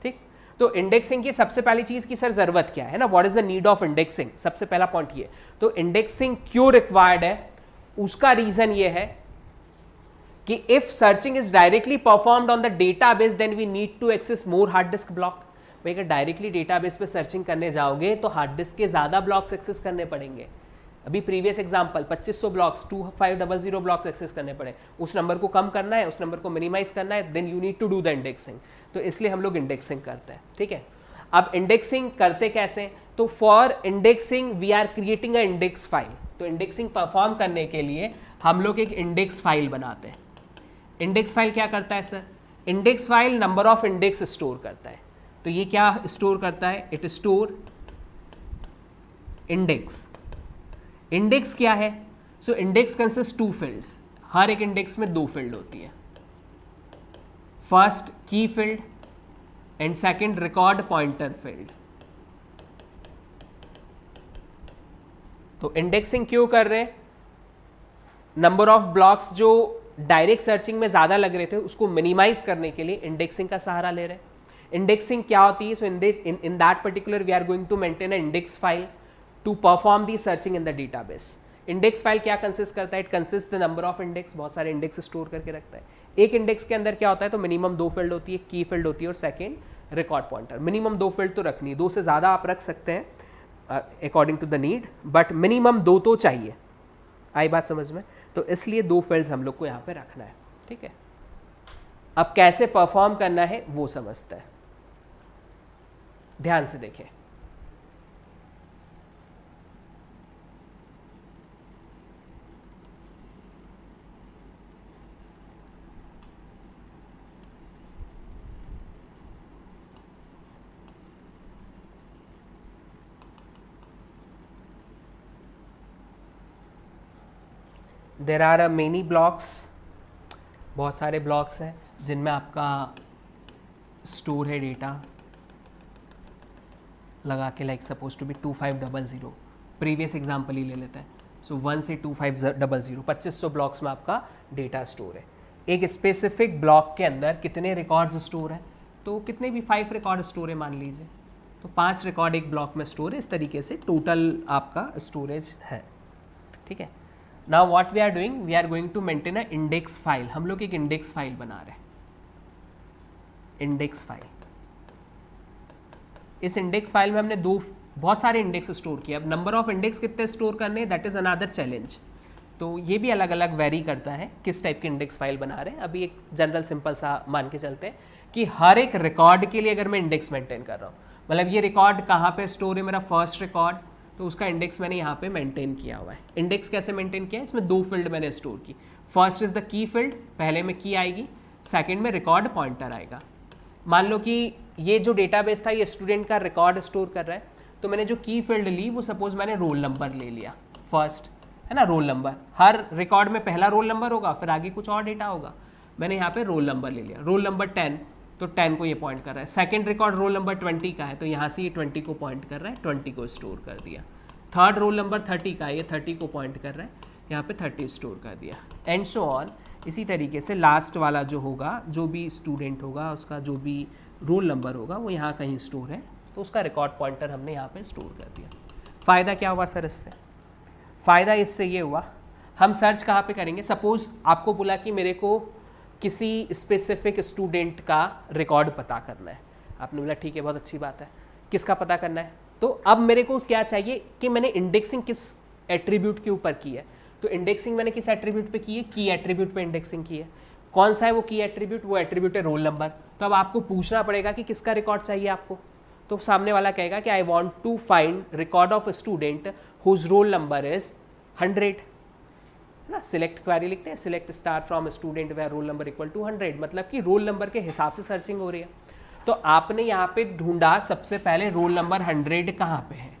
ठीक, तो इंडेक्सिंग की सबसे पहली चीज की सर जरूरत क्या है ना, what is the need of indexing, सबसे पहला पॉइंट ये। तो इंडेक्सिंग क्यों रिक्वायर्ड है, उसका रीजन ये है कि if searching is directly performed on the database then we need to access more hard disk block. भाई अगर डायरेक्टली डेटाबेस पे सर्चिंग करने जाओगे तो हार्ड डिस्क के ज्यादा ब्लॉक्स एक्सेस करने पड़ेंगे। अभी previous example 2500 blocks 2500 blocks access करने पड़े, उस नंबर को कम करना है, उस नंबर को मिनिमाइज करना है, then you need to do the indexing. तो इसलिए हम लोग इंडेक्सिंग करते हैं, ठीक है। अब इंडेक्सिंग करते कैसे, तो for indexing we are creating a index file. तो इंडेक्सिंग परफॉर्म करने के लिए हम लोग एक इंडेक्स फाइल बनाते हैं। इंडेक्स फाइल क्या करता है sir, index file number of index store करता है। तो ये क्या स्टोर करता है, इट स्टोर इंडेक्स। इंडेक्स क्या है, सो इंडेक्स कंसिस्ट 2 फील्ड्स, हर एक इंडेक्स में 2 फील्ड होती है, फर्स्ट की field and second record pointer field. तो इंडेक्सिंग क्यों कर रहे हैं, नंबर ऑफ ब्लॉक्स जो डायरेक्ट सर्चिंग में ज्यादा लग रहे थे उसको मिनिमाइज करने के लिए इंडेक्सिंग का सहारा ले रहे हैं। इंडेक्सिंग क्या होती है, so in that particular we are going to maintain a index file to perform the searching in the database. Index file क्या कंसिस्ट करता है, it consist the number of index, बहुत सारे इंडेक्स स्टोर करके रखता है। एक इंडेक्स के अंदर क्या होता है, तो मिनिमम 2 फील्ड होती है, की फील्ड होती है और second record pointer. Minimum 2 field तो रखनी है, 2 से ज्यादा आप रख सकते हैं according to the need, but minimum 2 तो चाहिए। आई बात समझ में, तो इसलिए 2 फील्ड्स हम लोग को यहाँ पे रखना है, ठीक है। अब कैसे परफॉर्म करना है वो समझते हैं, ध्यान से देखें। There are a many blocks, बहुत सारे ब्लॉक्स हैं जिनमें आपका स्टोर है डेटा, लगा के like suppose to be 2500, previous example ही ले लेते हैं। सो 1 से 2500 2500 ब्लॉक्स में आपका डेटा स्टोर है। एक स्पेसिफिक ब्लॉक के अंदर कितने रिकॉर्ड्स स्टोर है, तो कितने भी 5 रिकॉर्ड स्टोर है मान लीजिए, तो 5 रिकॉर्ड एक ब्लॉक में स्टोर है। इस तरीके से टोटल आपका स्टोरेज है, ठीक है। Now what we are doing, we are going to maintain a index file. हम लोग एक इंडेक्स फाइल बना रहे हैं, इंडेक्स फाइल। इस इंडेक्स फाइल में हमने बहुत सारे इंडेक्स स्टोर किए। अब नंबर ऑफ इंडेक्स कितने स्टोर करने, दैट इज अनदर चैलेंज। तो ये भी अलग अलग वेरी करता है किस टाइप की इंडेक्स फाइल बना रहे हैं। अभी एक जनरल सिंपल सा मान के चलते हैं कि हर एक रिकॉर्ड के लिए अगर मैं इंडेक्स मेंटेन कर रहा हूँ, मतलब ये रिकॉर्ड कहाँ पे स्टोर है, मेरा फर्स्ट रिकॉर्ड, तो उसका इंडेक्स मैंने यहाँ पे मेंटेन किया हुआ है। इंडेक्स कैसे मेंटेन किया है, इसमें 2 फील्ड मैंने स्टोर की। First is the key field, पहले में की आएगी, सेकंड में रिकॉर्ड पॉइंटर आएगा। मान लो कि ये जो डेटाबेस था ये स्टूडेंट का रिकॉर्ड स्टोर कर रहा है, तो मैंने जो की फील्ड ली वो सपोज मैंने रोल नंबर ले लिया, फर्स्ट है ना, रोल नंबर। हर रिकॉर्ड में पहला रोल नंबर होगा, फिर आगे कुछ और डेटा होगा। मैंने यहाँ पे रोल नंबर ले लिया, रोल नंबर 10, तो 10 को ये पॉइंट कर रहा है। सेकंड रिकॉर्ड रोल नंबर 20 का है, तो यहाँ से ये 20 को पॉइंट कर रहा है, 20 को स्टोर कर दिया। थर्ड रोल नंबर 30 का है, ये 30 को पॉइंट कर रहा है, यहाँ पे 30 स्टोर कर दिया, एंड सो ऑन। इसी तरीके से लास्ट वाला जो होगा, जो भी स्टूडेंट होगा उसका जो भी रोल नंबर होगा वो यहाँ कहीं स्टोर है, तो उसका रिकॉर्ड पॉइंटर हमने यहाँ पे स्टोर कर दिया। फ़ायदा क्या हुआ सर इससे, फ़ायदा इससे ये हुआ, हम सर्च कहाँ पे करेंगे। सपोज आपको बोला कि मेरे को किसी स्पेसिफिक स्टूडेंट का रिकॉर्ड पता करना है, आपने बोला ठीक है बहुत अच्छी बात है, किसका पता करना है। तो अब मेरे को क्या चाहिए कि मैंने इंडेक्सिंग किस एट्रीब्यूट के ऊपर की है, तो इंडेक्सिंग मैंने किस एट्रीब्यूट पे की है, की एट्रीब्यूट पे इंडेक्सिंग की है। कौन सा है वो की एट्रीब्यूट, वो एट्रीब्यूट है रोल नंबर। तो अब आपको पूछना पड़ेगा कि किसका रिकॉर्ड चाहिए आपको, तो सामने वाला कहेगा कि I want to find record of student whose roll number is 100 ना। सिलेक्ट क्वेरी लिखते हैं, select star from student where roll number equal to 100, मतलब कि रोल नंबर के हिसाब से सर्चिंग हो रही है। तो आपने यहाँ पे ढूंढा सबसे पहले रोल नंबर 100 कहाँ पे है,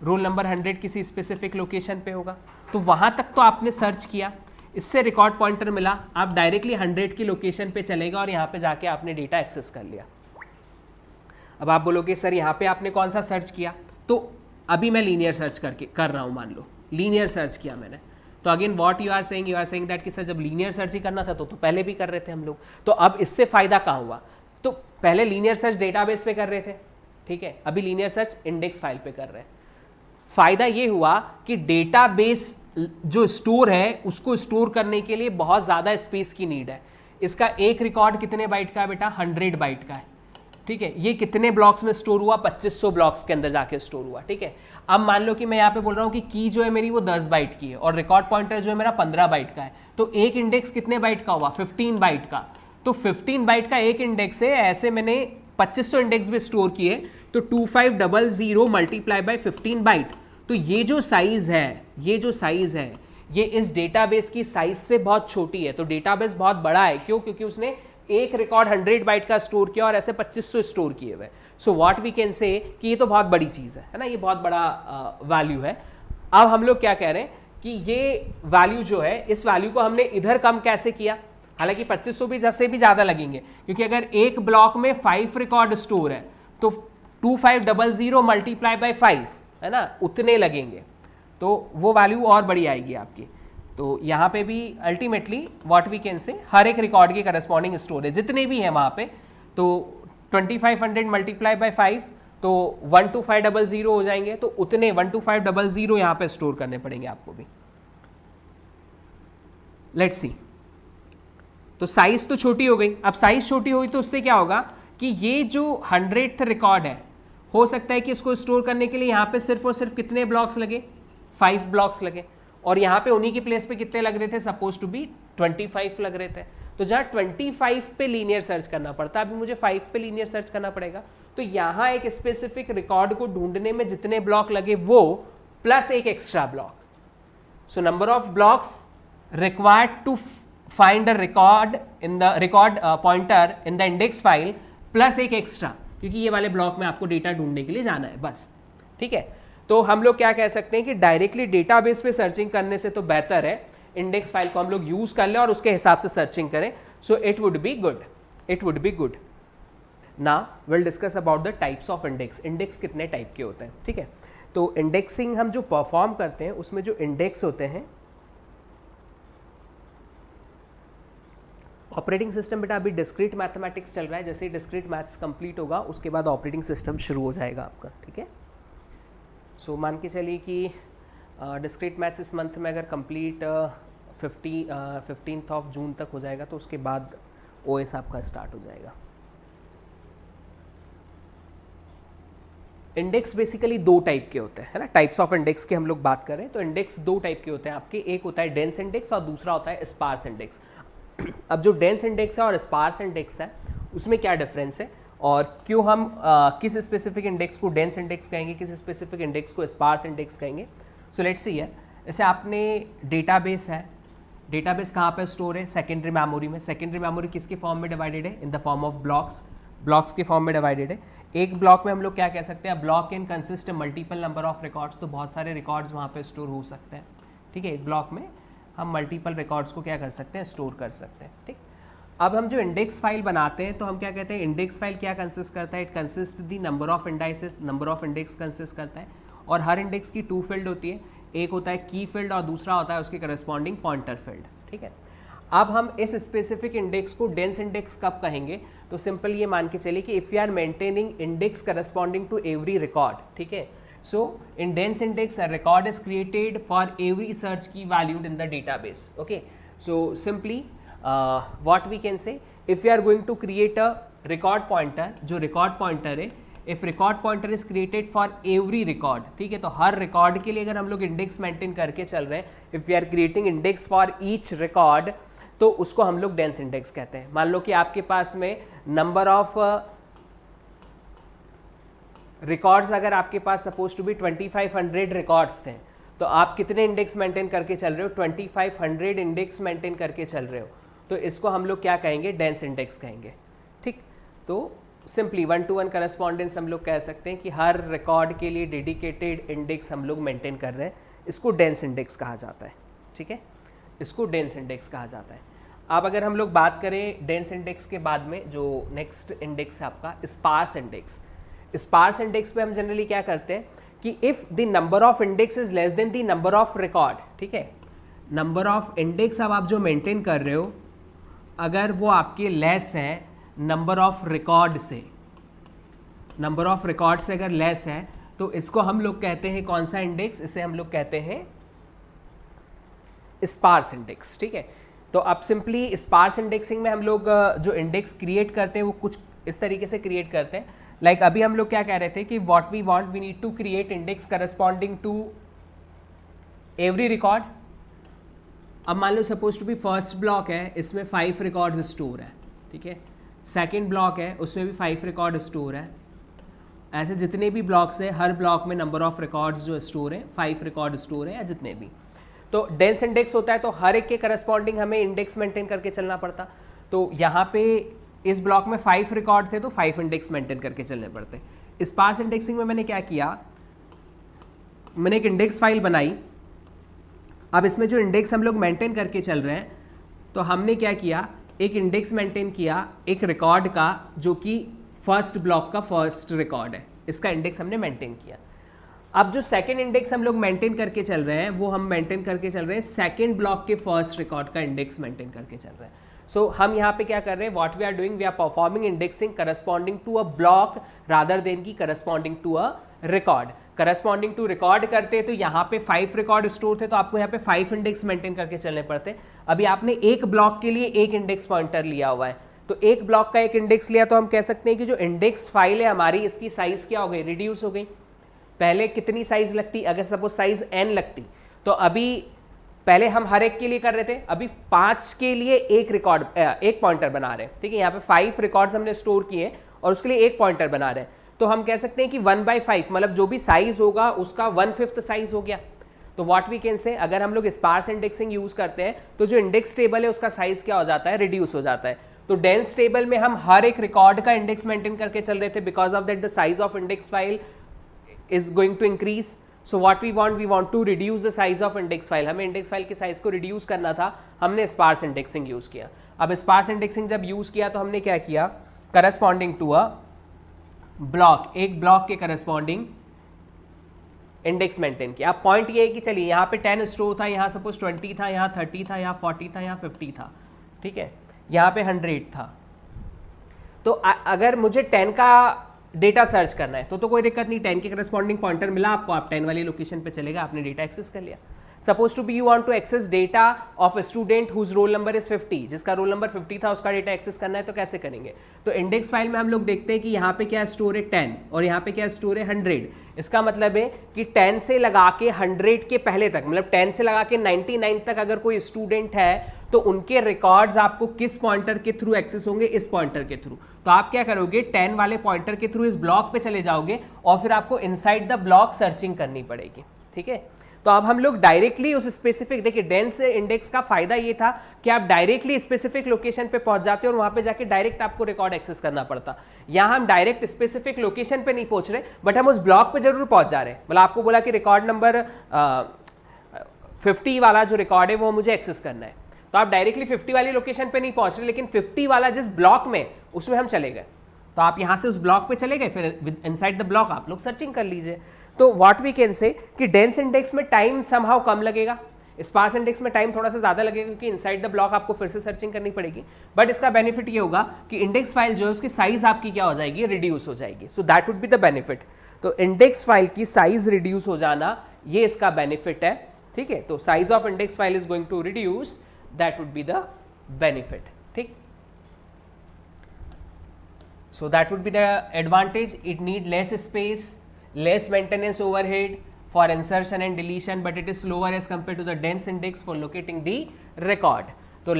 रोल नंबर 100 किसी स्पेसिफिक लोकेशन पे होगा, तो वहां तक तो आपने सर्च किया, इससे रिकॉर्ड पॉइंटर मिला, आप डायरेक्टली 100 की लोकेशन पे चलेगा और यहाँ पे जाके आपने डेटा एक्सेस कर लिया। अब आप बोलोगे सर यहाँ पे आपने कौन सा सर्च किया, तो अभी मैं लीनियर सर्च कर रहा हूँ, मान लो लीनियर सर्च किया मैंने, तो again what you are saying that कि सर जब लीनियर सर्च ही करना था तो पहले भी कर रहे थे हम लोग। तो अब इससे फायदा कहाँ हुआ, तो पहले लीनियर सर्च डेटाबेस पे कर रहे थे, ठीक है, अभी लीनियर सर्च इंडेक्स फाइल पे कर रहे हैं। फायदा ये हुआ कि डेटाबेस जो स्टोर है उसको स्टोर करने के लिए बहुत ज़्यादा स्पेस की नीड है। इसका एक रिकॉर्ड कितने बाइट का है बेटा? 100 बाइट का है, ठीक है। ये कितने ब्लॉक्स में स्टोर हुआ? 2500 ब्लॉक्स के अंदर जाके स्टोर हुआ, ठीक है। अब मान लो कि मैं यहाँ पे बोल रहा हूँ कि की जो है मेरी वो 10 बाइट की है और रिकॉर्ड पॉइंटर जो है मेरा 15 बाइट का है, तो एक इंडेक्स कितने बाइट का हुआ? 15 बाइट का। तो 15 बाइट का एक इंडेक्स है, ऐसे मैंने 2500 इंडेक्स भी स्टोर किए, तो 2500 मल्टीप्लाई बाई 15 बाइट। तो ये जो साइज है ये इस डेटाबेस की साइज से बहुत छोटी है। तो डेटाबेस बहुत बड़ा है, क्यों? क्योंकि उसने एक रिकॉर्ड 100 बाइट का स्टोर किया और ऐसे 2500 स्टोर किए हुए। सो व्हाट वी कैन से कि ये तो बहुत बड़ी चीज़ है ना, ये बहुत बड़ा वैल्यू है। अब हम लोग क्या कह रहे हैं कि ये वैल्यू जो है, इस वैल्यू को हमने इधर कम कैसे किया? हालांकि 2500 भी से भी ज़्यादा लगेंगे, क्योंकि अगर एक ब्लॉक में 5 रिकॉर्ड स्टोर है तो 2500 मल्टीप्लाई बाई 5 है ना, उतने लगेंगे, तो वो वैल्यू और बड़ी आएगी आपकी। तो यहाँ पे भी अल्टीमेटली व्हाट वी कैन से, हर एक रिकॉर्ड की करस्पॉन्डिंग स्टोरेज जितने भी हैं वहाँ पे, तो 2500 मल्टीप्लाई बाई 5 तो 12500 हो जाएंगे, तो उतने 12500 यहाँ पे स्टोर करने पड़ेंगे आपको भी। लेट्स सी, तो साइज तो छोटी हो गई। अब साइज छोटी हुई तो उससे क्या होगा कि ये जो 100th रिकॉर्ड है, हो सकता है कि इसको स्टोर करने के लिए यहाँ पे सिर्फ और सिर्फ कितने ब्लॉक्स लगे? 5 ब्लॉक्स लगे, और यहाँ पे उन्हीं की प्लेस पे कितने लग रहे थे? सपोज टू बी 25 लग रहे थे। तो जहाँ 25 पे लीनियर सर्च करना पड़ता, अभी मुझे 5 पे लीनियर सर्च करना पड़ेगा। तो यहाँ एक स्पेसिफिक रिकॉर्ड को ढूंढने में जितने ब्लॉक लगे वो प्लस एक extra block, so number of blocks required to find a record in the record pointer in the index file plus एक एक्स्ट्रा, क्योंकि ये वाले ब्लॉक में आपको डेटा ढूंढने के लिए जाना है बस, ठीक है। तो हम लोग क्या कह सकते हैं कि डायरेक्टली डेटाबेस पे सर्चिंग करने से तो बेहतर है इंडेक्स फाइल को हम लोग यूज कर लें और उसके हिसाब से सर्चिंग करें। So it would be good. Now will discuss about the types of index. Index कितने टाइप के होते हैं, ठीक है। तो इंडेक्सिंग हम जो परफॉर्म करते हैं उसमें जो इंडेक्स होते हैं, ऑपरेटिंग सिस्टम बेटा अभी डिस्क्रीट मैथमेटिक्स चल रहा है, जैसे ही डिस्क्रीट मैथ्स कंप्लीट होगा उसके बाद ऑपरेटिंग सिस्टम शुरू हो जाएगा आपका, ठीक है। सो मान के चलिए कि डिस्क्रीट मैथ्स इस मंथ में अगर कंप्लीट 15 जून तक हो जाएगा तो उसके बाद ओएस आपका स्टार्ट हो जाएगा। इंडेक्स बेसिकली 2 टाइप के होते हैं, है ना। टाइप्स ऑफ इंडेक्स की हम लोग बात करें तो इंडेक्स 2 टाइप के होते हैं आपके, एक होता है डेंस इंडेक्स और दूसरा होता है स्पार्स इंडेक्स। अब जो डेंस इंडेक्स है और स्पार्स इंडेक्स है उसमें क्या डिफरेंस है और क्यों हम किस स्पेसिफिक इंडेक्स को डेंस इंडेक्स कहेंगे, किस स्पेसिफिक इंडेक्स को स्पार्स इंडेक्स कहेंगे। सो लेट्स सी हियर, जैसे आपने डेटाबेस है, डेटाबेस कहाँ पे स्टोर है? सेकेंडरी मेमोरी में। सेकेंडरी मेमोरी किसके फॉर्म में डिवाइडेड है? In the form of blocks, blocks के फॉर्म में डिवाइडेड है। एक ब्लॉक में हम लोग क्या कह सकते हैं? Block can consist multiple number of records, तो बहुत सारे रिकॉर्ड्स वहाँ पे स्टोर हो सकते हैं, ठीक है। एक ब्लॉक में हम मल्टीपल रिकॉर्ड्स को क्या कर सकते हैं? स्टोर कर सकते हैं, ठीक। अब हम जो इंडेक्स फाइल बनाते हैं तो हम क्या कहते हैं? इंडेक्स फाइल क्या कंसिस्ट करता है? It consist the number of indices, number of index consist करता है, और हर इंडेक्स की 2 फील्ड होती है, एक होता है की फील्ड और दूसरा होता है उसके करस्पॉन्डिंग पॉइंटर फील्ड, ठीक है। अब हम इस स्पेसिफिक इंडेक्स को डेंस इंडेक्स कब कहेंगे? तो सिंपल ये मान के चलिए कि if you are maintaining index corresponding to every record, ठीक है। So in dense index a record is created for every search key valued in the database. Okay, so simply what we can say, if we are going to create a record pointer, जो record pointer है, if record pointer is created for every record, ठीक है, तो हर record के लिए अगर हम लोग इंडेक्स मेंटेन करके चल रहे हैं, if we are creating index for each record, तो उसको हम लोग डेंस इंडेक्स कहते हैं। मान लो कि आपके पास में नंबर ऑफ रिकॉर्ड्स अगर आपके पास सपोज टू बी 2500 रिकॉर्ड्स थे, तो आप कितने इंडेक्स मेंटेन करके चल रहे हो? 2500 इंडेक्स मेंटेन करके चल रहे हो, तो इसको हम लोग क्या कहेंगे? डेंस इंडेक्स कहेंगे, ठीक। तो सिंपली 1-to-1 करस्पॉन्डेंस हम लोग कह सकते हैं कि हर रिकॉर्ड के लिए डेडिकेटेड इंडेक्स हम लोग मेंटेन कर रहे हैं, इसको डेंस इंडेक्स कहा जाता है, ठीक है, इसको डेंस इंडेक्स कहा जाता है। अब अगर हम लोग बात करें डेंस इंडेक्स के बाद में जो नेक्स्ट इंडेक्स है आपका स्पार्स इंडेक्स। स्पार्स इंडेक्स पे हम जनरली क्या करते हैं कि if the number of index is less than the number of record, ठीक है, नंबर ऑफ इंडेक्स अब आप जो मेंटेन कर रहे हो अगर वो आपके लेस हैं नंबर ऑफ रिकॉर्ड से, नंबर ऑफ रिकॉर्ड से अगर लेस है तो इसको हम लोग कहते हैं कौन सा इंडेक्स, इसे हम लोग कहते हैं स्पार्स इंडेक्स। ठीक है, तो अब सिंपली स्पार्स इंडेक्सिंग में हम लोग जो इंडेक्स क्रिएट करते हैं वो कुछ इस तरीके से क्रिएट करते हैं। लाइक अभी हम लोग क्या कह रहे थे कि what we want, we need to create index corresponding to every record. अब मान लो suppose to be first block है, इसमें 5 रिकॉर्ड्स स्टोर है, ठीक है। सेकंड ब्लॉक है, उसमें भी 5 रिकॉर्ड स्टोर है। ऐसे जितने भी ब्लॉक्स है, हर ब्लॉक में नंबर ऑफ रिकॉर्ड्स जो स्टोर है 5 रिकॉर्ड स्टोर है, या जितने भी। तो डेंस इंडेक्स होता है तो हर एक के करस्पॉन्डिंग हमें इंडेक्स मेंटेन करके चलना पड़ता। तो यहाँ पे इस ब्लॉक में 5 रिकॉर्ड थे तो 5 इंडेक्स मेंटेन करके चलने पड़ते। स्पार्स इंडेक्सिंग में मैंने क्या किया, मैंने एक इंडेक्स फाइल बनाई। अब इसमें जो इंडेक्स हम लोग मेंटेन करके चल रहे हैं, तो हमने क्या किया, एक इंडेक्स मेंटेन किया एक रिकॉर्ड का जो कि फर्स्ट ब्लॉक का फर्स्ट रिकॉर्ड है, इसका इंडेक्स हमने मेंटेन किया। अब जो सेकंड इंडेक्स हम लोग मेंटेन करके चल रहे हैं वो हम मेंटेन करके चल रहे हैं सेकंड ब्लॉक के फर्स्ट रिकॉर्ड का इंडेक्स मेंटेन करके चल रहे हैं। सो हम यहाँ पे क्या कर रहे हैं, what we are doing, we are performing indexing corresponding to a block rather than की corresponding to a record. Corresponding to record करते तो यहाँ पे 5 रिकॉर्ड स्टोर थे तो आपको यहाँ पे 5 इंडेक्स मेंटेन करके चलने पड़ते। अभी आपने एक ब्लॉक के लिए एक इंडेक्स पॉइंटर लिया हुआ है, तो एक ब्लॉक का एक इंडेक्स लिया तो हम कह सकते हैं कि जो इंडेक्स फाइल है हमारी, इसकी साइज क्या हो गई, रिड्यूस हो गई। पहले कितनी साइज लगती, अगर सपोज साइज n लगती, तो अभी पहले हम हर एक के लिए कर रहे थे, अभी 5 के लिए एक रिकॉर्ड एक पॉइंटर बना रहे हैं। ठीक है, यहाँ पे 5 रिकॉर्ड्स हमने स्टोर किए और उसके लिए एक पॉइंटर बना रहे हैं। तो हम कह सकते हैं कि 1/5 मतलब जो भी साइज होगा उसका 1/5 साइज हो गया। तो व्हाट वी कैन से, अगर हम लोग स्पार्स इंडेक्सिंग यूज करते हैं तो जो इंडेक्स टेबल है उसका साइज क्या हो जाता है, रिड्यूस हो जाता है। तो डेंस टेबल में हम हर एक रिकॉर्ड का इंडेक्स मेंटेन करके चल रहे थे, because of that the size of index file is going to increase. So what we want to reduce the size of index file. हमें index file की साइज को reduce करना था, हमने sparse indexing यूज किया। अब sparse indexing जब use किया तो हमने क्या किया, corresponding to a block, एक ब्लॉक के corresponding इंडेक्स मेंटेन किया। अब पॉइंट ये है कि चलिए यहाँ पे 10 स्टोर था, यहाँ सपोज 20 था, यहाँ 30 था, यहाँ 40 था, यहाँ 50 था, ठीक है, यहाँ पे 100 था। तो अगर मुझे 10 का डेटा सर्च करना है तो कोई दिक्कत नहीं, 10 के करस्पॉन्डिंग पॉइंटर मिला आपको, आप 10 वाली लोकेशन पे चलेगा, आपने डेटा एक्सेस कर लिया। Suppose to be you want to access data of a student whose roll number is 50, जिसका रोल नंबर 50 था उसका डेटा एक्सेस करना है तो कैसे करेंगे। तो इंडेक्स फाइल में हम लोग देखते हैं कि यहाँ पे क्या स्टोर है 10 और यहाँ पे क्या स्टोर है 100। इसका मतलब है कि 10 से लगा के 100 के पहले तक, मतलब 10 से लगा के 99 तक अगर कोई स्टूडेंट है तो उनके रिकॉर्ड्स आपको किस पॉइंटर के थ्रू एक्सेस होंगे, इस पॉइंटर के थ्रू। तो आप क्या करोगे, 10 वाले पॉइंटर के थ्रू इस ब्लॉक पे चले जाओगे और फिर आपको इनसाइड द ब्लॉक सर्चिंग करनी पड़ेगी। ठीक है, तो अब हम लोग डायरेक्टली उस स्पेसिफिक, देखिए डेंस इंडेक्स का फायदा ये था कि आप डायरेक्टली स्पेसिफिक लोकेशन पे पहुंच जाते और वहां पे जाके डायरेक्ट आपको रिकॉर्ड एक्सेस करना पड़ता। यहां हम डायरेक्ट स्पेसिफिक लोकेशन पे नहीं पहुंच रहे, बट हम उस ब्लॉक पे जरूर पहुंच जा रहे हैं। मतलब आपको बोला कि रिकॉर्ड नंबर 50 वाला जो रिकॉर्ड है वो मुझे एक्सेस करना है, तो आप डायरेक्टली 50 वाली लोकेशन पे नहीं पहुंच रहे, लेकिन 50 वाला जिस ब्लॉक में उसमें हम चले गए, तो आप यहां से उस ब्लॉक पे चले गए, फिर इनसाइड द ब्लॉक आप लोग सर्चिंग कर लीजिए। तो व्हाट वी कैन से कि डेंस इंडेक्स में टाइम समहाउ कम लगेगा, स्पार्स इंडेक्स में टाइम थोड़ा सा ज्यादा लगेगा क्योंकि इनसाइड द ब्लॉक आपको फिर से सर्चिंग करनी पड़ेगी। बट इसका बेनिफिट ये होगा कि इंडेक्स फाइल जो है उसकी साइज आपकी क्या हो जाएगी, रिड्यूस हो जाएगी। So that would be the benefit. तो इंडेक्स फाइल की साइज रिड्यूस हो जाना ये इसका बेनिफिट है। ठीक है, तो size of index file is going to reduce, that would be the benefit. ठीक, so that would be the advantage. It need less space, less maintenance overhead for insertion and deletion, but it is slower as compared to the dense index for locating the record. तो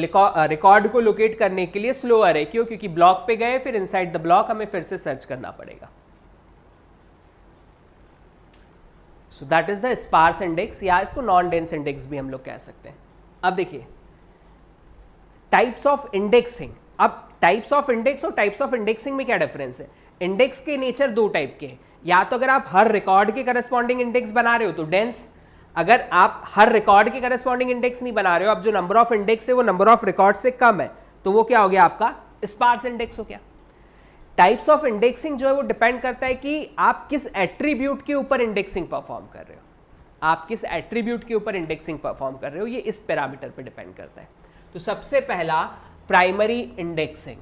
record को locate करने के लिए slower है, क्यों, क्योंकि block पे गए फिर इनसाइड द ब्लॉक हमें फिर से सर्च करना पड़ेगा। So that is the sparse index, या इसको नॉन डेंस इंडेक्स भी हम लोग कह सकते हैं। अब देखिए टाइप्स ऑफ इंडेक्सिंग। अब टाइप्स ऑफ इंडेक्स और टाइप्स ऑफ इंडेक्सिंग में क्या डिफरेंस है। इंडेक्स के नेचर दो टाइप के, या तो अगर आप हर रिकॉर्ड के करस्पॉन्डिंग इंडेक्स बना रहे हो तो डेंस, अगर आप हर रिकॉर्ड के करस्पॉन्डिंग इंडेक्स नहीं बना रहे हो, अब जो नंबर ऑफ इंडेक्स है वो नंबर ऑफ रिकॉर्ड से कम है, तो वो क्या हो गया, आपका स्पार्स इंडेक्स हो गया। टाइप्स ऑफ इंडेक्सिंग जो है वो डिपेंड करता है कि आप किस एट्रीब्यूट के ऊपर इंडेक्सिंग परफॉर्म कर रहे हो, आप किस एट्रीब्यूट के ऊपर इंडेक्सिंग परफॉर्म कर रहे हो, ये इस पैरामीटर पर डिपेंड करता है। तो सबसे पहला प्राइमरी इंडेक्सिंग।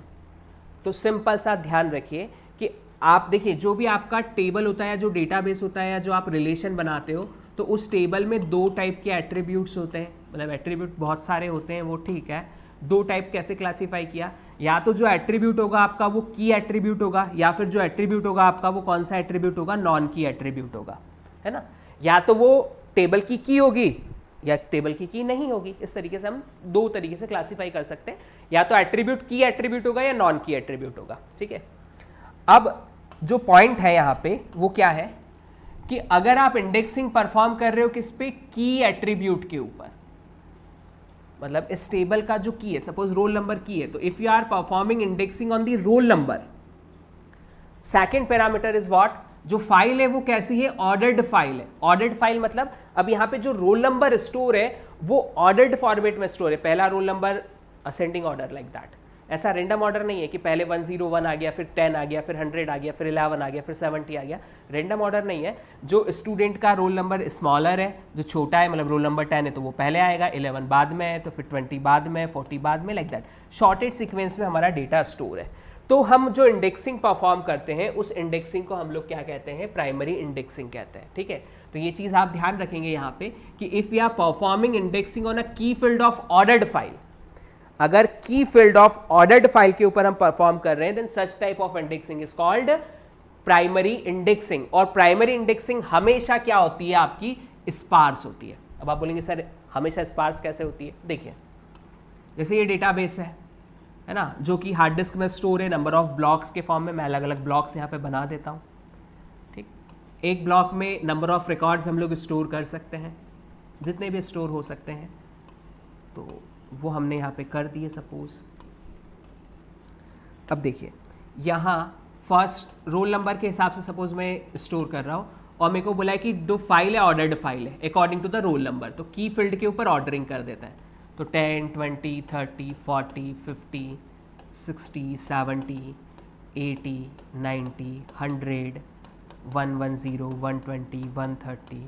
तो सिंपल सा ध्यान रखिए कि आप देखिए जो भी आपका टेबल होता है, जो डेटाबेस होता है, या जो आप रिलेशन बनाते हो, तो उस टेबल में दो टाइप के एट्रीब्यूट्स होते हैं, मतलब एट्रीब्यूट बहुत सारे होते हैं, वो ठीक है। दो टाइप कैसे क्लासीफाई किया, या तो जो एट्रीब्यूट होगा आपका वो की एट्रीब्यूट होगा, या फिर जो एट्रीब्यूट होगा आपका वो कौन सा एट्रीब्यूट होगा, नॉन की एट्रीब्यूट होगा, है ना। या तो वो टेबल की होगी या टेबल की नहीं होगी। इस तरीके से हम दो तरीके से क्लासीफाई कर सकते हैं, या तो एट्रीब्यूट की एट्रीब्यूट होगा या नॉन की एट्रीब्यूट होगा, ठीक है। अब जो पॉइंट है यहाँ पे वो क्या है कि अगर आप इंडेक्सिंग परफॉर्म कर रहे हो किस पे, की एट्रीब्यूट के ऊपर, मतलब इस टेबल का जो की है, सपोज रोल नंबर की है, तो if you are performing indexing on the roll number, second parameter is what, जो फाइल है वो कैसी है, ऑर्डर्ड फाइल है। ऑर्डर्ड फाइल मतलब अब यहाँ पे जो रोल नंबर स्टोर है वो ऑर्डर्ड फॉर्मेट में स्टोर है, पहला roll number ascending order like that. ऐसा रैंडम ऑर्डर नहीं है कि पहले 101 आ गया, फिर 10 आ गया, फिर 100 आ गया, फिर 11 आ गया, फिर 70 आ गया। रैंडम ऑर्डर नहीं है। जो स्टूडेंट का रोल नंबर स्मॉलर है, जो छोटा है, मतलब रोल नंबर 10 है तो वो पहले आएगा, 11 बाद में है तो फिर 20 बाद में, 40 बाद में, लाइक दैट। शॉर्टेड सीक्वेंस में हमारा डेटा स्टोर है। तो हम जो इंडेक्सिंग परफॉर्म करते हैं उस इंडेक्सिंग को हम लोग क्या कहते हैं, प्राइमरी इंडेक्सिंग कहते हैं, ठीक है। तो ये चीज़ आप ध्यान रखेंगे यहाँ पे कि if you are performing indexing on a key field of ordered file, अगर की फील्ड ऑफ ऑर्डर्ड फाइल के ऊपर हम परफॉर्म कर रहे हैं, then such type of indexing is called primary indexing. और प्राइमरी इंडेक्सिंग हमेशा क्या होती है, आपकी स्पार्स होती है। अब आप बोलेंगे सर हमेशा स्पार्स कैसे होती है, देखिए जैसे ये डेटाबेस है ना, जो कि हार्ड डिस्क में स्टोर है नंबर ऑफ ब्लॉक्स के फॉर्म में। मैं अलग अलग ब्लॉक्स यहाँ पे बना देता हूँ, ठीक। एक ब्लॉक में नंबर ऑफ रिकॉर्ड्स हम लोग स्टोर कर सकते हैं, जितने भी स्टोर हो सकते हैं, तो वो हमने यहाँ पे कर दिए सपोज। अब देखिए यहाँ फर्स्ट रोल नंबर के हिसाब से सपोज मैं स्टोर कर रहा हूँ, और मेरे को बोला है कि जो फाइल है ऑर्डर्ड फाइल है according to the roll number, तो की फील्ड के ऊपर ऑर्डरिंग कर देता है। तो 10, 20, 30, 40, 50, 60, 70, 80, 90, 100, 110, 120, 130,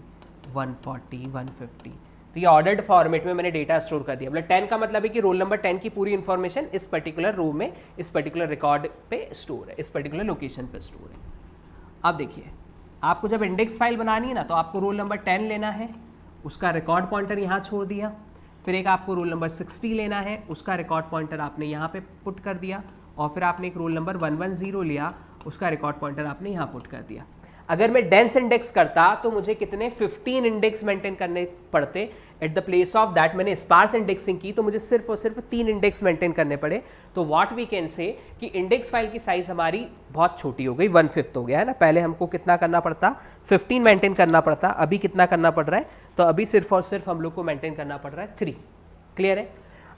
140, 150। तो ये ऑर्डर्ड फॉर्मेट में मैंने डेटा स्टोर कर दिया। मतलब 10 का मतलब है कि रोल नंबर 10 की पूरी इन्फॉर्मेशन इस पर्टिकुलर रो में, इस पर्टिकुलर रिकॉर्ड पे स्टोर है, इस पर्टिकुलर लोकेशन पे स्टोर है। अब देखिए आपको जब इंडेक्स फाइल बनानी है ना, तो आपको रोल नंबर 10 लेना है, उसका रिकॉर्ड पॉइंटर यहाँ छोड़ दिया। फिर एक आपको रोल नंबर 60 लेना है, उसका रिकॉर्ड पॉइंटर आपने यहाँ पे पुट कर दिया। और फिर आपने एक रोल नंबर 110 लिया, उसका रिकॉर्ड पॉइंटर आपने यहाँ पुट कर दिया। अगर मैं डेंस इंडेक्स करता तो मुझे कितने 15 इंडेक्स मेंटेन करने पड़ते। At the place of that मैंने स्पार्स इंडेक्सिंग की तो मुझे सिर्फ और सिर्फ 3 इंडेक्स मेंटेन करने पड़े। तो व्हाट वी कैन से कि इंडेक्स फाइल की साइज हमारी बहुत छोटी हो गई, 1/5 हो गया है ना। पहले हमको कितना करना पड़ता, 15 मेंटेन करना पड़ता, अभी कितना करना पड़ रहा है, तो अभी सिर्फ और सिर्फ हम लोग को मेंटेन करना पड़ रहा है 3। क्लियर है।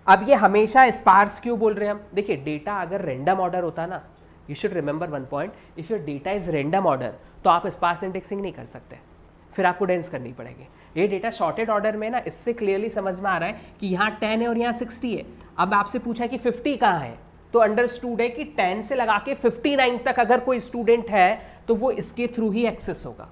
अब ये हमेशा स्पार्स क्यों बोल रहे हैं हम, देखिए डेटा अगर रैंडम ऑर्डर होता ना, you should remember one point, if your data is random order तो आप स्पार्स इंडेक्सिंग नहीं कर सकते, फिर आपको डेंस करनी पड़ेगी। ये डेटा शॉर्टेड ऑर्डर में ना, इससे क्लियरली समझ में आ रहा है कि यहाँ 10 है और यहाँ 60 है। अब आपसे पूछा कि 50 कहाँ है, तो अंडरस्टूड है कि 10 से लगा के 59 तक अगर कोई स्टूडेंट है तो वो इसके थ्रू ही एक्सेस होगा।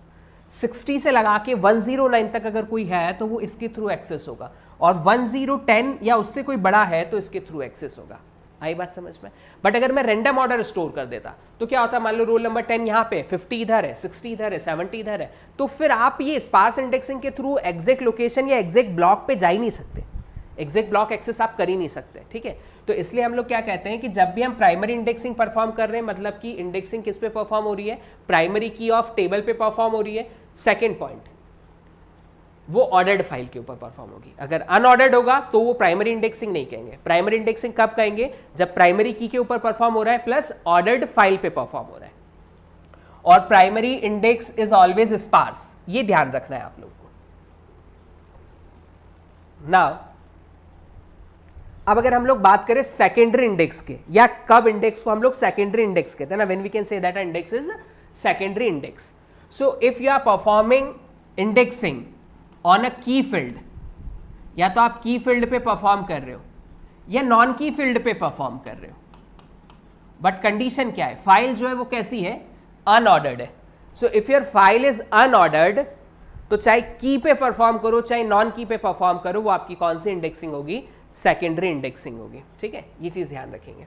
60 से लगा के 109 तक अगर कोई है तो वो इसके थ्रू एक्सेस होगा, और 1010 या उससे कोई बड़ा है तो इसके थ्रू एक्सेस होगा। आई बात समझ में। बट अगर मैं रैंडम ऑर्डर स्टोर कर देता तो क्या होता, मान लो रोल नंबर 10 यहाँ पे, 50 इधर है, 60 इधर है, 70 इधर है, तो फिर आप ये स्पार्स इंडेक्सिंग के थ्रू एग्जैक्ट लोकेशन या एग्जैक्ट ब्लॉक पे जा ही नहीं सकते, एग्जैक्ट ब्लॉक एक्सेस आप कर ही नहीं सकते, ठीक है। तो इसलिए हम लोग क्या कहते हैं कि जब भी हम प्राइमरी इंडेक्सिंग परफॉर्म कर रहे हैं, मतलब कि इंडेक्सिंग किस पे परफॉर्म हो रही है, प्राइमरी की ऑफ टेबल पे परफॉर्म हो रही है। सेकेंड पॉइंट, वो ऑर्डर्ड फाइल के ऊपर परफॉर्म होगी। अगर अनऑर्डर्ड होगा तो वो प्राइमरी इंडेक्सिंग नहीं कहेंगे। प्राइमरी इंडेक्सिंग कब कहेंगे, जब प्राइमरी की के ऊपर परफॉर्म हो रहा है प्लस ऑर्डर्ड फाइल पे परफॉर्म हो रहा है। और primary index is always sparse, ये ध्यान रखना है आप लोग को। नाउ अब अगर हम लोग बात करें सेकेंडरी इंडेक्स के, या कब इंडेक्स को हम लोग सेकेंडरी इंडेक्स कहते हैं ना, when we can say that index is secondary index. So if you are performing indexing on a key field, या तो आप की फील्ड पे परफॉर्म कर रहे हो या नॉन की फील्ड पे परफॉर्म कर रहे हो, बट कंडीशन क्या है, फाइल जो है वो कैसी है, अनऑर्डर्ड है। So if your file is unordered तो चाहे की पे परफॉर्म करो चाहे नॉन की पे परफॉर्म करो, वो आपकी कौन सी इंडेक्सिंग होगी, सेकेंडरी इंडेक्सिंग होगी, ठीक है। ये चीज ध्यान रखेंगे।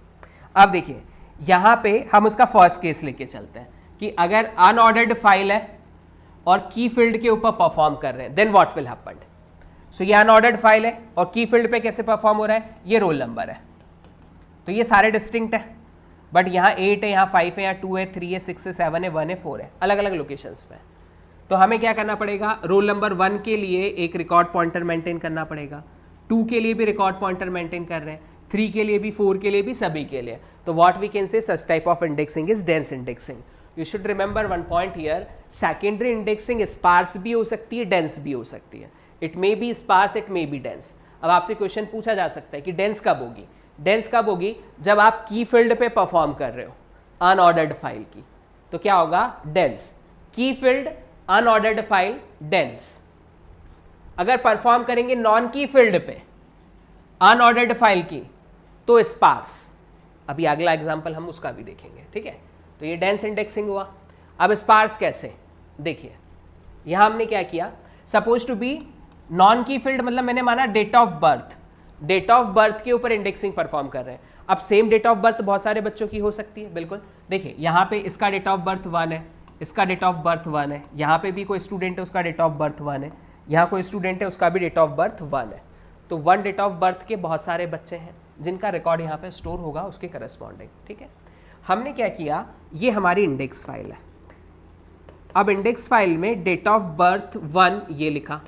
अब देखिए यहाँ पे हम उसका फर्स्ट केस लेके चलते हैं कि अगर अनऑर्डर्ड फाइल है और की फील्ड के ऊपर परफॉर्म कर रहे हैं, देन व्हाट विल हैपन। सो ये अनऑर्डर्ड फाइल है और की फील्ड पे कैसे परफॉर्म हो रहा है, ये रोल नंबर है, तो ये सारे डिस्टिंक्ट है, बट यहाँ 8 है, यहाँ 5 है, यहाँ 2 है, 3 है, 6 है, 7 है, 1 है, 4 है, अलग अलग लोकेशंस पे। तो हमें क्या करना पड़ेगा, रोल नंबर 1 के लिए एक रिकॉर्ड पॉइंटर मेंटेन करना पड़ेगा, 2 के लिए भी रिकॉर्ड पॉइंटर मेंटेन कर रहे हैं, 3 के लिए भी, 4 के लिए भी, सभी के लिए। तो what we can say such type of indexing is dense indexing. You should remember one point here, secondary indexing sparse भी हो सकती है, डेंस भी हो सकती है। It may be sparse, it may be dense. अब आपसे क्वेश्चन पूछा जा सकता है कि डेंस कब होगी। डेंस कब होगी, जब आप की फील्ड पे परफॉर्म कर रहे हो अनऑर्डर्ड फाइल की, तो क्या होगा, डेंस। की फील्ड अनऑर्डर्ड फाइल, डेंस। अगर परफॉर्म करेंगे नॉन की फील्ड पे अनऑर्डर्ड फाइल की, तो स्पार्स। अभी अगला एग्जांपल हम उसका भी देखेंगे, ठीक है। तो ये डेंस इंडेक्सिंग हुआ। अब स्पार्स कैसे, देखिए यहां हमने क्या किया, suppose to be non key field, मतलब मैंने माना date of birth, date of birth के ऊपर इंडेक्सिंग परफॉर्म कर रहे हैं। अब सेम डेट ऑफ बर्थ बहुत सारे बच्चों की हो सकती है, बिल्कुल। देखिए यहाँ पे इसका डेट ऑफ बर्थ 1 है, इसका डेट ऑफ बर्थ 1 है, यहाँ पे भी कोई स्टूडेंट है उसका डेट ऑफ बर्थ 1 है, यहाँ कोई स्टूडेंट है उसका भी डेट ऑफ बर्थ 1 है। तो 1 डेट ऑफ बर्थ के बहुत सारे बच्चे हैं जिनका रिकॉर्ड यहाँ पे स्टोर होगा उसके करस्पॉन्डिंग, ठीक है। हमने क्या किया, ये हमारी इंडेक्स फाइल है। अब इंडेक्स फाइल में डेट ऑफ बर्थ 1 ये लिखा।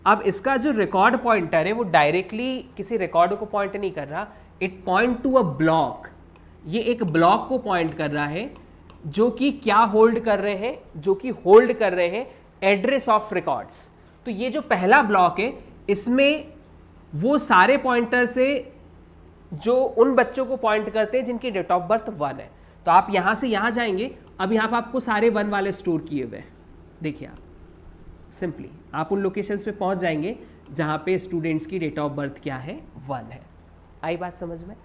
अब इसका जो रिकॉर्ड पॉइंटर है वो डायरेक्टली किसी रिकॉर्ड को पॉइंट नहीं कर रहा, it point to a block. ये एक ब्लॉक को पॉइंट कर रहा है जो कि क्या होल्ड कर रहे हैं, जो कि होल्ड कर रहे हैं एड्रेस ऑफ रिकॉर्ड्स। तो ये जो पहला ब्लॉक है इसमें वो सारे पॉइंटर से जो उन बच्चों को पॉइंट करते हैं जिनकी डेट ऑफ बर्थ 1 है। तो आप यहां से यहां जाएंगे, अब यहां पर आपको सारे 1 वाले स्टोर किए हुए हैं। देखिए आप सिंपली आप उन लोकेशंस पे पहुंच जाएंगे जहां पे स्टूडेंट्स की डेट ऑफ बर्थ क्या है, 1 है। आई बात समझ में।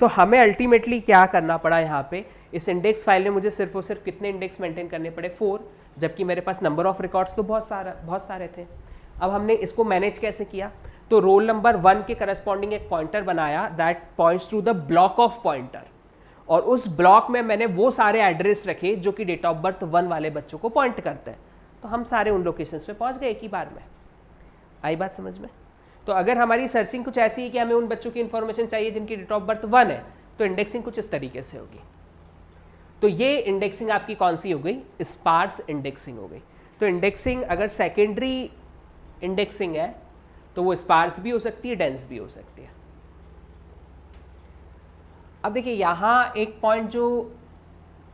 तो हमें अल्टीमेटली क्या करना पड़ा, यहाँ पे इस इंडेक्स फाइल में मुझे सिर्फ और सिर्फ कितने इंडेक्स मेंटेन करने पड़े, 4, जबकि मेरे पास नंबर ऑफ रिकॉर्ड्स तो बहुत सारे थे। अब हमने इसको मैनेज कैसे किया, तो रोल नंबर 1 के करस्पॉन्डिंग एक पॉइंटर बनाया that points through the block of pointer, और उस ब्लॉक में मैंने वो सारे एड्रेस रखे जो कि डेट ऑफ बर्थ 1 वाले बच्चों को पॉइंट करते हैं। तो हम सारे उन लोकेशंस पे पहुंच गए एक ही बार में। आई बात समझ में। तो अगर हमारी सर्चिंग कुछ ऐसी है कि हमें उन बच्चों की इंफॉर्मेशन चाहिए जिनकी डेट ऑफ बर्थ 1 है, तो इंडेक्सिंग कुछ इस तरीके से होगी। तो ये इंडेक्सिंग आपकी कौन सी हो गई, स्पार्स इंडेक्सिंग हो गई। तो इंडेक्सिंग अगर सेकेंडरी इंडेक्सिंग है तो वो स्पार्स भी हो सकती है, डेंस भी हो सकती है। अब देखिए यहां एक पॉइंट जो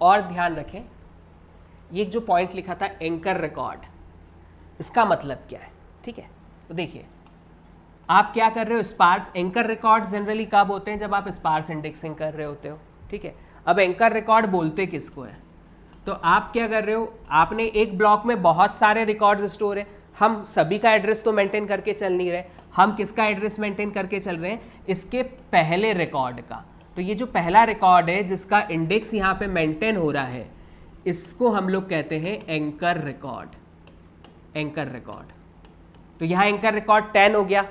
और ध्यान रखें, ये जो पॉइंट लिखा था एंकर रिकॉर्ड, इसका मतलब क्या है, ठीक है। तो देखिए आप क्या कर रहे हो, स्पार्स एंकर रिकॉर्ड जनरली कब होते हैं, जब आप स्पार्स इंडेक्सिंग कर रहे होते हो, ठीक है। अब एंकर रिकॉर्ड बोलते किसको है, तो आप क्या कर रहे हो, आपने एक ब्लॉक में बहुत सारे रिकॉर्ड्स स्टोर है, हम सभी का एड्रेस तो मेंटेन करके चल नहीं रहे, हम किसका एड्रेस मेंटेन करके चल रहे हैं, इसके पहले रिकॉर्ड का। तो ये जो पहला रिकॉर्ड है जिसका इंडेक्स यहाँ पे मेंटेन हो रहा है, इसको हम लोग कहते हैं एंकर रिकॉर्ड। एंकर रिकॉर्ड, तो यहाँ एंकर रिकॉर्ड 10 हो गया।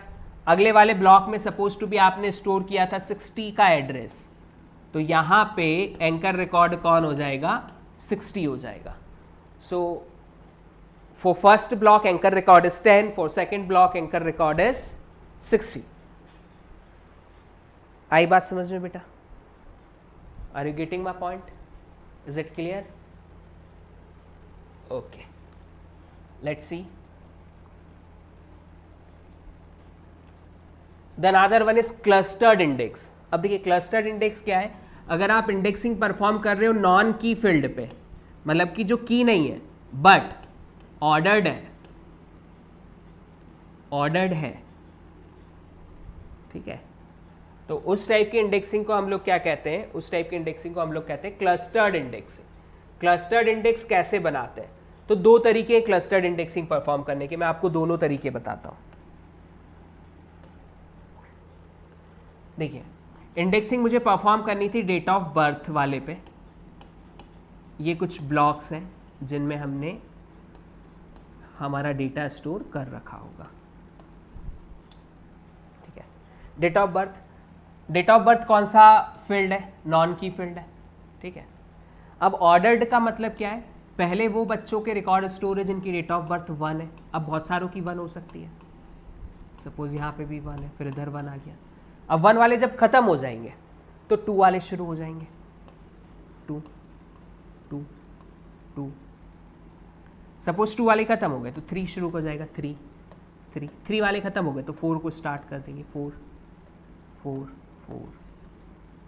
अगले वाले ब्लॉक में सपोज टू भी आपने स्टोर किया था 60 का एड्रेस, तो यहाँ पे एंकर रिकॉर्ड कौन हो जाएगा, 60 हो जाएगा। So for first block anchor record is 10, for second block anchor record is 60। आई बात समझ में बेटा, are you getting my point, is it clear? Okay, let's see. Then other one is clustered index. अब देखिए क्लस्टर्ड इंडेक्स क्या है, अगर आप इंडेक्सिंग परफॉर्म कर रहे हो नॉन की फील्ड पे, मतलब कि जो की नहीं है बट ऑर्डर्ड है, ऑर्डर्ड है, ठीक है, तो उस टाइप की इंडेक्सिंग को हम लोग क्या कहते हैं, उस टाइप की इंडेक्सिंग को हम लोग कहते हैं क्लस्टर्ड इंडेक्सिंग। क्लस्टर्ड इंडेक्स कैसे बनाते हैं, तो 2 तरीके क्लस्टर्ड इंडेक्सिंग परफॉर्म करने के, मैं आपको दोनों तरीके बताता हूं। देखिए इंडेक्सिंग मुझे परफॉर्म करनी थी डेट ऑफ बर्थ वाले पे, ये कुछ ब्लॉक्स हैं जिनमें हमने हमारा डेटा स्टोर कर रखा होगा, ठीक है। Date of birth, date of birth कौन सा फील्ड है, नॉन की फील्ड है, ठीक है। अब ऑर्डर्ड का मतलब क्या है, पहले वो बच्चों के रिकॉर्ड स्टोर है जिनकी डेट ऑफ बर्थ 1 है। अब बहुत सारों की 1 हो सकती है, सपोज यहाँ पे भी 1 है, फिर इधर 1 आ गया। अब 1 वाले जब खत्म हो जाएंगे तो 2 वाले शुरू हो जाएंगे, 2 2 2। सपोज 2 वाले खत्म हो गए तो 3 शुरू हो जाएगा, 3 3 3 वाले खत्म हो गए तो 4 को स्टार्ट कर देंगे, 4 4 4,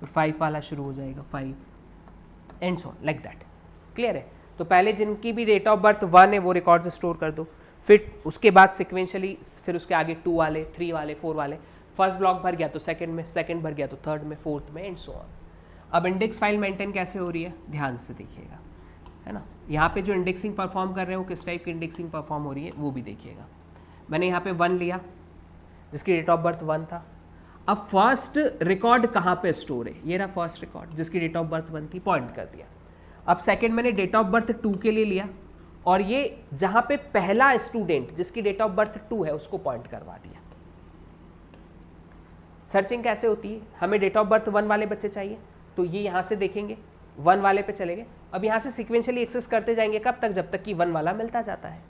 फिर 5 वाला शुरू हो जाएगा, 5 and so like that. Clear है? तो पहले जिनकी भी डेट ऑफ बर्थ 1 है वो रिकॉर्ड्स स्टोर कर दो, फिर उसके बाद सिक्वेंशली फिर उसके आगे 2 वाले, 3 वाले, 4 वाले। फर्स्ट ब्लॉक भर गया तो सेकंड में, सेकंड भर गया तो थर्ड में, फोर्थ में एंड सो ऑन। अब इंडेक्स फाइल मेंटेन कैसे हो रही है, ध्यान से देखिएगा, है ना। यहाँ पे जो इंडेक्सिंग परफॉर्म कर रहे हो किस टाइप की इंडेक्सिंग परफॉर्म हो रही है वो भी देखिएगा। मैंने यहाँ पे 1 लिया जिसकी डेट ऑफ बर्थ 1 था। अब फर्स्ट रिकॉर्ड कहाँ पे स्टोर है, ये रहा फर्स्ट रिकॉर्ड जिसकी डेट ऑफ बर्थ 1 थी, पॉइंट कर दिया। अब सेकंड मैंने डेट ऑफ बर्थ 2 के लिए लिया और ये जहाँ पे पहला स्टूडेंट जिसकी डेट ऑफ बर्थ 2 है उसको पॉइंट करवा दिया। सर्चिंग कैसे होती है, हमें डेट ऑफ बर्थ 1 वाले बच्चे चाहिए तो ये यहाँ से देखेंगे 1 वाले पे चले गए। अब यहाँ से सिक्वेंशियली एक्सेस करते जाएंगे, कब तक, जब तक कि 1 वाला मिलता जाता है।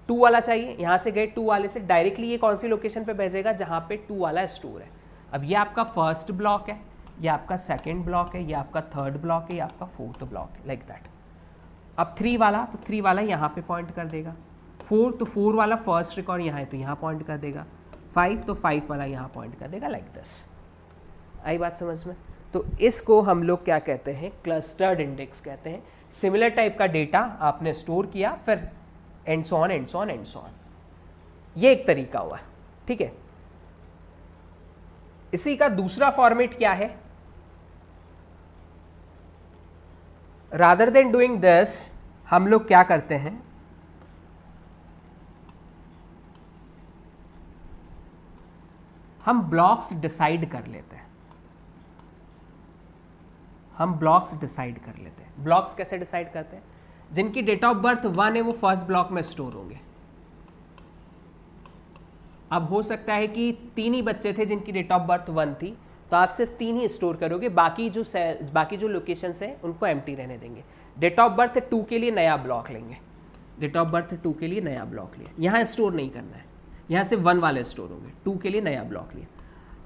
2 वाला चाहिए, यहाँ से गए 2 वाले से डायरेक्टली ये कौन सी लोकेशन पे भेजेगा जहाँ पे 2 वाला स्टोर है। अब ये आपका फर्स्ट ब्लॉक है, ये आपका सेकेंड ब्लॉक है, ये आपका थर्ड ब्लॉक है, ये आपका फोर्थ ब्लॉक है, लाइक दैट। अब 3 वाला तो 3 वाला यहाँ पे पॉइंट कर देगा, 4 तो 4 वाला फर्स्ट रिकॉर्ड यहाँ है तो यहाँ पॉइंट कर देगा, 5 तो 5 वाला यहाँ पॉइंट कर देगा, लाइक दिस। आई बात समझ में? तो इसको हम लोग क्या कहते हैं, क्लस्टर्ड इंडेक्स कहते हैं। सिमिलर टाइप का डेटा आपने स्टोर किया, फिर and so on and so on and so on, ये एक तरीका हुआ, ठीक है। इसी का दूसरा फॉर्मेट क्या है, रादर देन डूइंग दिस हम लोग क्या करते हैं, हम ब्लॉक्स डिसाइड कर लेते हैं। हम ब्लॉक्स डिसाइड कर लेते हैं। ब्लॉक्स कैसे डिसाइड करते हैं, जिनकी डेट ऑफ बर्थ 1 है वो फर्स्ट ब्लॉक में स्टोर होंगे। अब हो सकता है कि 3 ही बच्चे थे जिनकी डेट ऑफ बर्थ 1 थी, तो आप सिर्फ 3 ही स्टोर करोगे, बाकी जो लोकेशंस हैं उनको एम्प्टी रहने देंगे। डेट ऑफ बर्थ 2 के लिए नया ब्लॉक लेंगे, डेट ऑफ बर्थ 2 के लिए नया ब्लॉक लिया, यहाँ स्टोर नहीं करना है, यहाँ से 1 वाले स्टोर होंगे, 2 के लिए नया ब्लॉक लिया।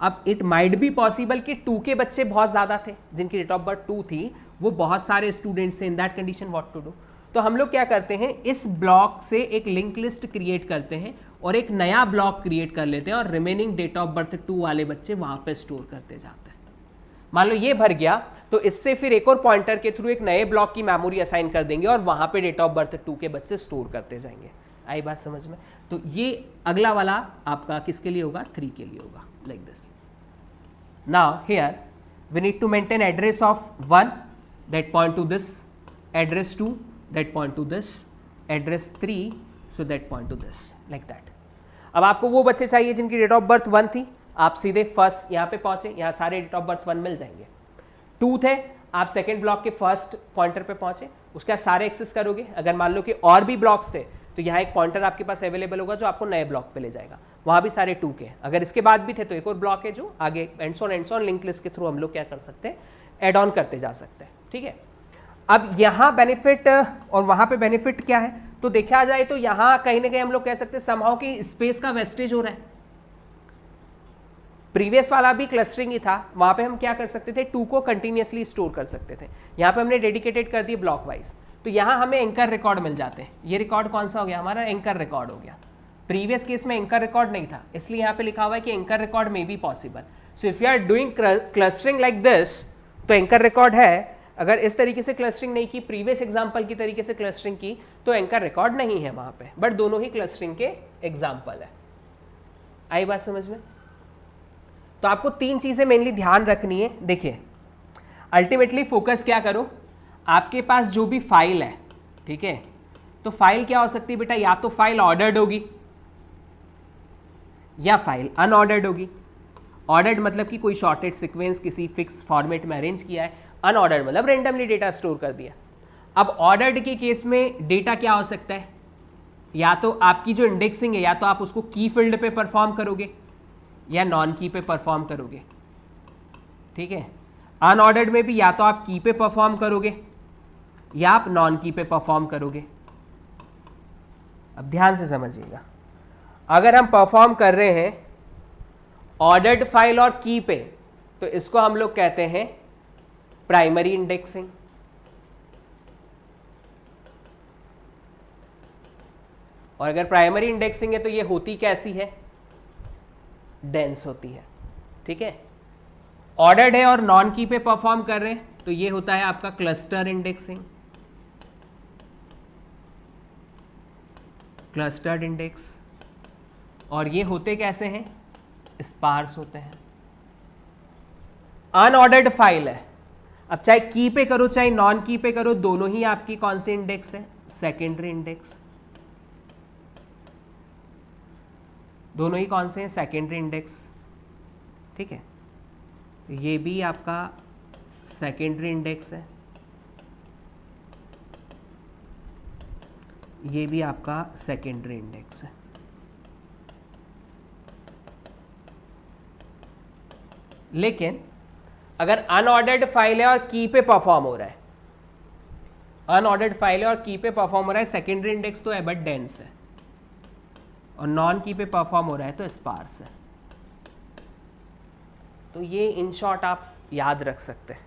अब इट माइट बी पॉसिबल कि 2 के बच्चे बहुत ज़्यादा थे, जिनकी डेट ऑफ बर्थ 2 थी, वो बहुत सारे स्टूडेंट्स थे। In that condition what to do, तो हम लोग क्या करते हैं, इस ब्लॉक से एक लिंक लिस्ट क्रिएट करते हैं और एक नया ब्लॉक क्रिएट कर लेते हैं और रिमेनिंग डेट ऑफ बर्थ 2 वाले बच्चे वहाँ पे स्टोर करते जाते हैं। मान लो ये भर गया तो इससे फिर एक और पॉइंटर के थ्रू एक नए ब्लॉक की मेमोरी असाइन कर देंगे और वहाँ पे डेट ऑफ बर्थ 2 के बच्चे स्टोर करते जाएंगे। आई बात समझ में? तो ये अगला वाला आपका किसके लिए होगा, 3 के लिए होगा, like this. Now here we need to maintain address of 1 that point to this, address 2 that point to this, address 3 so that point to this, like that. अब आपको वो बच्चे चाहिए जिनकी डेट ऑफ बर्थ 1 थी, आप सीधे फर्स्ट यहाँ पे पहुंचे, यहाँ सारे डेट ऑफ बर्थ 1 मिल जाएंगे। 2 थे, आप सेकेंड ब्लॉक के फर्स्ट पॉइंटर पे पहुंचे, उसका सारे एक्सेस करोगे। अगर मान लो कि और भी ब्लॉक्स थे तो यहाँ एक पॉइंटर आपके पास अवेलेबल होगा जो आपको नए ब्लॉक पे ले जाएगा, वहाँ भी सारे 2 के। अगर इसके बाद भी थे तो एक और ब्लॉक है जो आगे and so on link list के थ्रू हम लोग क्या कर सकते हैं, एड ऑन करते जा सकते हैं, ठीक है। अब यहाँ बेनिफिट और वहाँ पे बेनिफिट क्या है, तो देखा जाए तो यहाँ कहीं ना कहीं हम लोग कह सकते हैं समहाउ कि स्पेस का वेस्टेज हो रहा है। प्रीवियस वाला भी क्लस्टरिंग ही था, वहां पे हम क्या कर सकते थे, 2 को कंटिन्यूअसली स्टोर कर सकते थे। यहाँ पे हमने डेडिकेटेड कर दिए ब्लॉक वाइज, तो यहाँ हमें एंकर रिकॉर्ड मिल जाते हैं। ये रिकॉर्ड कौन सा हो गया, हमारा एंकर रिकॉर्ड हो गया। प्रीवियस केस में एंकर रिकॉर्ड नहीं था, इसलिए यहाँ पे लिखा हुआ है कि एंकर रिकॉर्ड में be possible. So if you are doing clustering like this तो एंकर रिकॉर्ड है। अगर इस तरीके से क्लस्टरिंग नहीं की, प्रीवियस एग्जाम्पल की तरीके से क्लस्टरिंग की, तो एंकर रिकॉर्ड नहीं है वहां पे, बट दोनों ही क्लस्टरिंग के एग्जाम्पल है। आई बात समझ में? तो आपको 3 चीजें मेनली ध्यान रखनी है। देखिए अल्टीमेटली फोकस क्या करो, आपके पास जो भी फाइल है, ठीक है, तो फाइल क्या हो सकती है बेटा, या तो फाइल ऑर्डर्ड होगी या फाइल अनऑर्डर्ड होगी। ऑर्डर्ड मतलब कि कोई शॉर्टेड सीक्वेंस किसी फिक्स फॉर्मेट में अरेंज किया है, अनऑर्डर्ड मतलब रेंडमली डेटा स्टोर कर दिया। अब ऑर्डर्ड के केस में डेटा क्या हो सकता है, या तो आपकी जो इंडेक्सिंग है या तो आप उसको की फील्ड पे परफॉर्म करोगे या नॉन की पे परफॉर्म करोगे। ठीक है। अनऑर्डर्ड में भी या तो आप की पे परफॉर्म करोगे या आप नॉन की पे परफॉर्म करोगे। अब ध्यान से समझिएगा, अगर हम परफॉर्म कर रहे हैं ऑर्डर्ड फाइल और की पे, तो इसको हम लोग कहते हैं प्राइमरी इंडेक्सिंग। और अगर प्राइमरी इंडेक्सिंग है तो ये होती कैसी है, डेंस होती है, ठीक है। ऑर्डर्ड है और नॉन की पे परफॉर्म कर रहे हैं तो ये होता है आपका क्लस्टर इंडेक्सिंग, क्लस्टर्ड इंडेक्स। और ये होते कैसे हैं, स्पार्स होते हैं। अनऑर्डर्ड फाइल है, अब चाहे की पे करो चाहे नॉन की पे करो, दोनों ही आपकी कौन से इंडेक्स है, सेकेंडरी इंडेक्स। दोनों ही कौन से हैं, सेकेंडरी इंडेक्स, ठीक है। ये भी आपका सेकेंडरी इंडेक्स है, ये भी आपका सेकेंडरी इंडेक्स है। लेकिन अगर अनऑर्डर्ड फाइल है और की पे परफॉर्म हो रहा है, अनऑर्डर्ड फाइल है और की पे परफॉर्म हो रहा है, सेकेंडरी इंडेक्स तो है बट डेंस है, और नॉन की पे परफॉर्म हो रहा है तो स्पार्स है। तो ये इन शॉर्ट आप याद रख सकते हैं।